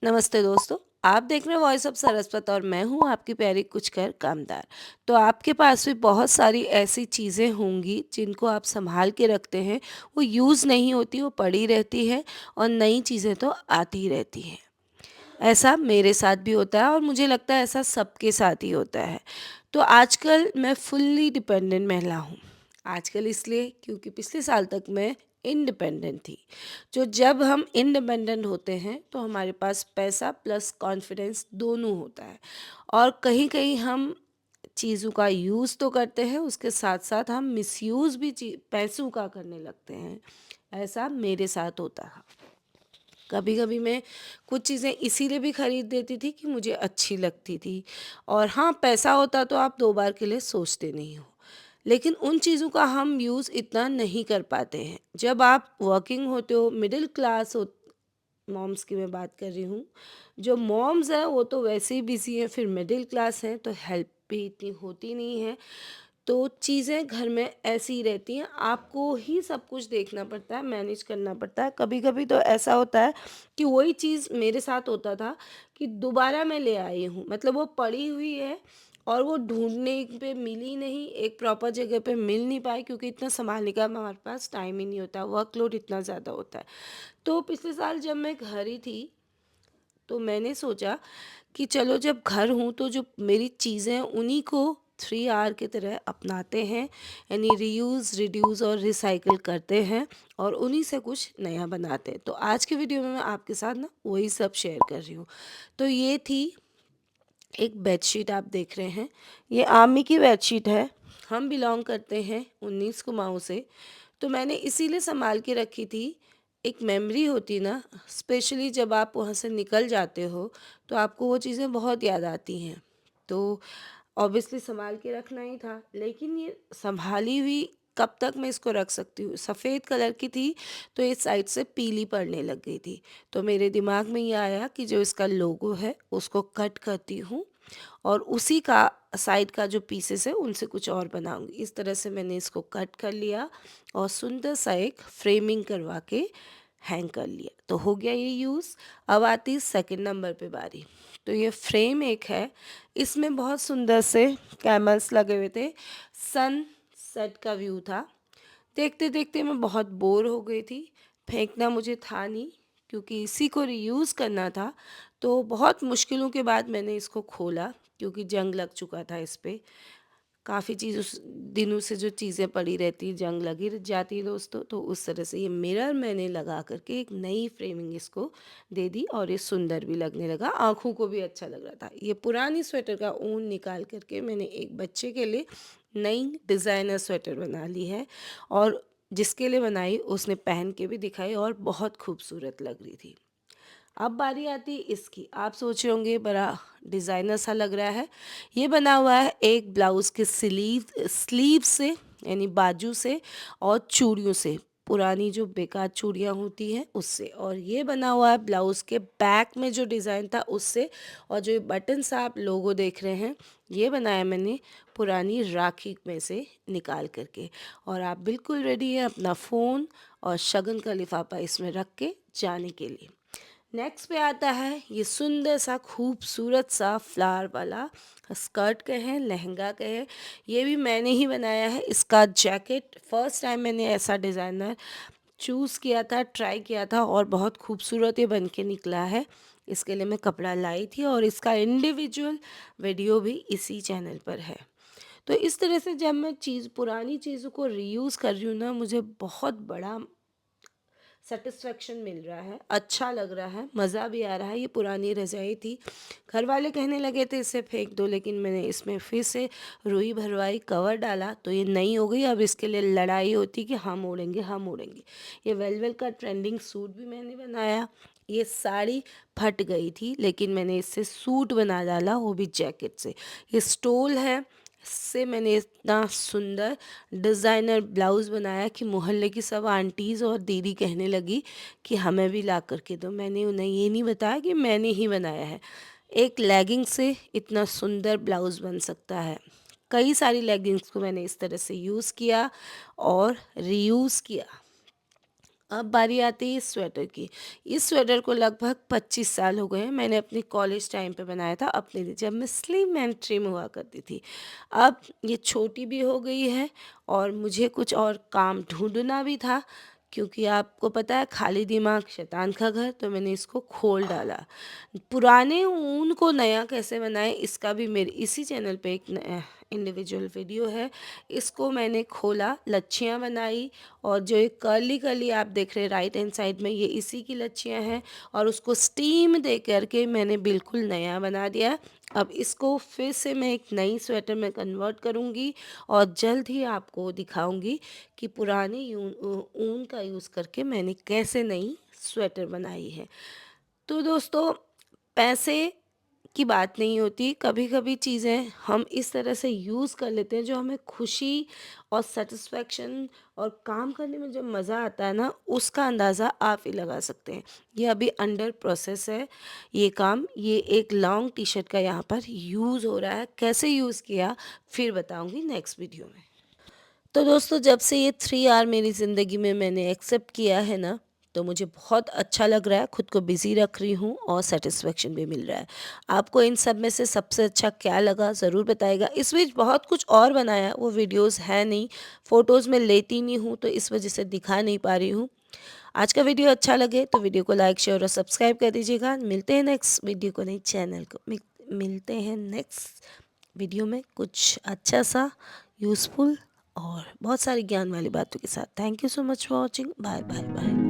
नमस्ते दोस्तों। आप देख रहे हैं वॉइस ऑफ सरस्वत और मैं हूँ आपकी प्यारी कुछ कर कामदार। तो आपके पास भी बहुत सारी ऐसी चीज़ें होंगी जिनको आप संभाल के रखते हैं। वो यूज़ नहीं होती, वो पड़ी रहती है और नई चीज़ें तो आती रहती हैं। ऐसा मेरे साथ भी होता है और मुझे लगता है ऐसा सबके साथ ही होता है। तो आजकल मैं फुल्ली डिपेंडेंट महिला हूँ। आजकल इसलिए क्योंकि पिछले साल तक मैं इंडिपेंडेंट थी। जो जब हम इंडिपेंडेंट होते हैं तो हमारे पास पैसा प्लस कॉन्फिडेंस दोनों होता है और कहीं-कहीं हम चीज़ों का यूज़ तो करते हैं, उसके साथ-साथ हम मिसयूज़ भी ची पैसों का करने लगते हैं। ऐसा मेरे साथ होता था। कभी-कभी मैं कुछ चीज़ें इसीलिए भी खरीद देती थी कि मुझे अच्छी लगती थी और हाँ, पैसा होता तो आप 2 बार के लिए सोचते नहीं हो। लेकिन उन चीज़ों का हम यूज़ इतना नहीं कर पाते हैं। जब आप वर्किंग होते हो, मिडिल क्लास हो, मॉम्स की मैं बात कर रही हूँ। जो मॉम्स हैं वो तो वैसे ही बिज़ी हैं, फिर मिडिल क्लास हैं तो हेल्प भी इतनी होती नहीं है। तो चीज़ें घर में ऐसी ही रहती हैं, आपको ही सब कुछ देखना पड़ता है, मैनेज करना पड़ता है। कभी-कभी तो ऐसा होता है कि वही चीज़ मेरे साथ होता था कि दोबारा मैं ले आई हूँ, मतलब वो पड़ी हुई है और वो ढूँढने पे मिली नहीं, एक प्रॉपर जगह पे मिल नहीं पाई क्योंकि इतना सँभालने का हमारे पास टाइम ही नहीं होता, वर्कलोड इतना ज़्यादा होता है। तो पिछले साल जब मैं घर ही थी, तो मैंने सोचा कि चलो जब घर हूँ तो जो मेरी चीज़ें हैं उन्हीं को 3 आर की तरह अपनाते हैं, यानी रीयूज़, रिड्यूस और रिसाइकिल करते हैं और उन्हीं से कुछ नया बनाते हैं। तो आज की वीडियो में मैं आपके साथ ना वही सब शेयर कर रही हूँ। तो ये थी एक बेडशीट, आप देख रहे हैं, ये आर्मी की बेडशीट है। हम बिलॉन्ग करते हैं 19 कुमाऊँ से, तो मैंने इसीलिए सँभाल के रखी थी। एक मेमोरी होती ना, स्पेशली जब आप वहाँ से निकल जाते हो, तो आपको वो चीज़ें बहुत याद आती हैं। तो ऑब्वियसली सँभाल के रखना ही था, लेकिन ये सँभाली हुई कब तक मैं इसको रख सकती हूँ? सफ़ेद कलर की थी, तो इस साइड से पीली पड़ने लग गई थी। तो मेरे दिमाग में ये आया कि जो इसका लोगो है, उसको कट करती हूँ और उसी का साइड का जो पीसेस है उनसे कुछ और बनाऊंगी। इस तरह से मैंने इसको कट कर लिया और सुंदर सा एक फ्रेमिंग करवा के हैंग कर लिया। तो हो गया ये यूज़। अब आती है सेकंड नंबर पे बारी। तो ये फ्रेम एक है, इसमें बहुत सुंदर से कैमल्स लगे हुए थे, सन सेट का व्यू था। देखते देखते मैं बहुत बोर हो गई थी, फेंकना मुझे था नहीं क्योंकि इसी को रीयूज़ करना था। तो बहुत मुश्किलों के बाद मैंने इसको खोला क्योंकि जंग लग चुका था इस पे। काफ़ी चीज़ उस दिनों से जो चीज़ें पड़ी रहती, जंग लगी जाती है दोस्तों, तो उस तरह से ये मिरर मैंने लगा करके एक नई फ्रेमिंग इसको दे दी और ये सुंदर भी लगने लगा, आँखों को भी अच्छा लग रहा था। ये पुरानी स्वेटर का ऊन निकाल करके मैंने एक बच्चे के लिए नई डिज़ाइनर स्वेटर बना ली है और जिसके लिए बनाई उसने पहन के भी दिखाई और बहुत खूबसूरत लग रही थी। अब बारी आती है इसकी। आप सोच रहे होंगे बड़ा डिज़ाइनर सा लग रहा है। ये बना हुआ है एक ब्लाउज़ के स्लीव से, यानी बाजू से और चूड़ियों से, पुरानी जो बेकार चूड़ियाँ होती हैं उससे। और ये बना हुआ है ब्लाउज़ के बैक में जो डिज़ाइन था उससे। और जो ये बटन्स आप लोगो देख रहे हैं, ये बनाया मैंने पुरानी राखी में से निकाल करके। और आप बिल्कुल रेडी हैं अपना फ़ोन और शगन का लिफाफा इसमें रख के जाने के लिए। नेक्स्ट पे आता है ये सुंदर सा खूबसूरत सा फ्लावर वाला स्कर्ट कहें, लहंगा कहें, ये भी मैंने ही बनाया है। इसका जैकेट फर्स्ट टाइम मैंने ऐसा डिज़ाइनर चूज़ किया था, ट्राई किया था और बहुत खूबसूरत ये बन के निकला है। इसके लिए मैं कपड़ा लाई थी और इसका इंडिविजुअल वीडियो भी इसी चैनल पर है। तो इस तरह से जब मैं पुरानी चीज़ों को रीयूज़ कर रही हूँ ना, मुझे बहुत बड़ा सेटिस्फेक्शन मिल रहा है, अच्छा लग रहा है, मज़ा भी आ रहा है। ये पुरानी रज़ाई थी, घर वाले कहने लगे थे इसे फेंक दो, लेकिन मैंने इसमें फिर से रुई भरवाई, कवर डाला तो ये नई हो गई। अब इसके लिए लड़ाई होती कि हम ओढ़ेंगे, हम ओढ़ेंगे। ये वेलवेट का ट्रेंडिंग सूट भी मैंने बनाया। ये साड़ी फट गई थी लेकिन मैंने इससे सूट बना डाला, वो भी जैकेट से। ये स्टोल है, इससे मैंने इतना सुंदर डिज़ाइनर ब्लाउज़ बनाया कि मोहल्ले की सब आंटीज़ और दीदी कहने लगी कि हमें भी ला कर के दो। मैंने उन्हें ये नहीं बताया कि मैंने ही बनाया है। एक लेगिंग से इतना सुंदर ब्लाउज़ बन सकता है। कई सारी लेगिंग्स को मैंने इस तरह से यूज़ किया और रीयूज़ किया। अब बारी आती है इस स्वेटर की। इस स्वेटर को लगभग 25 साल हो गए हैं। मैंने अपनी कॉलेज टाइम पे बनाया था अपने लिए, जब मैं स्लिम एंड ट्रिम हुआ करती थी। अब ये छोटी भी हो गई है और मुझे कुछ और काम ढूँढना भी था, क्योंकि आपको पता है खाली दिमाग शैतान का घर, तो मैंने इसको खोल डाला। पुराने ऊन को नया कैसे बनाएँ, इसका भी मेरे इसी चैनल पे एक इंडिविजुअल वीडियो है। इसको मैंने खोला, लच्छियाँ बनाई, और जो ये कर्ली-कर्ली आप देख रहे हैं राइट हैंड साइड में, ये इसी की लच्छियाँ हैं, और उसको स्टीम दे कर के मैंने बिल्कुल नया बना दिया है। अब इसको फिर से मैं एक नई स्वेटर में कन्वर्ट करूँगी और जल्द ही आपको दिखाऊँगी कि पुराने ऊन का यूज़ करके मैंने कैसे नई स्वेटर बनाई है। तो दोस्तों, पैसे की बात नहीं होती, कभी-कभी चीज़ें हम इस तरह से यूज़ कर लेते हैं जो हमें खुशी और सैटिस्फैक्शन और काम करने में जो मज़ा आता है ना, उसका अंदाज़ा आप ही लगा सकते हैं। ये अभी अंडर प्रोसेस है ये काम। ये एक लॉन्ग टी-शर्ट का यहाँ पर यूज़ हो रहा है। कैसे यूज़ किया फिर बताऊँगी नेक्स्ट वीडियो में। तो दोस्तों, जब से ये 3 आर मेरी ज़िंदगी में मैंने एक्सेप्ट किया है ना, तो मुझे बहुत अच्छा लग रहा है, खुद को बिज़ी रख रही हूँ और सैटिस्फैक्शन भी मिल रहा है। आपको इन सब में से सबसे अच्छा क्या लगा ज़रूर बताइएगा। इस बीच बहुत कुछ और बनाया, वो वीडियोज़ है नहीं, फ़ोटोज़ मैं लेती नहीं हूँ, तो इस वजह से दिखा नहीं पा रही हूँ। आज का वीडियो अच्छा लगे तो वीडियो को लाइक, शेयर और सब्सक्राइब कर दीजिएगा। मिलते हैं नेक्स्ट वीडियो को, नई चैनल को मिलते हैं नेक्स्ट वीडियो में कुछ अच्छा सा यूज़फुल और बहुत सारी ज्ञान वाली बातों के साथ। Thank you so much for watching. Bye bye bye.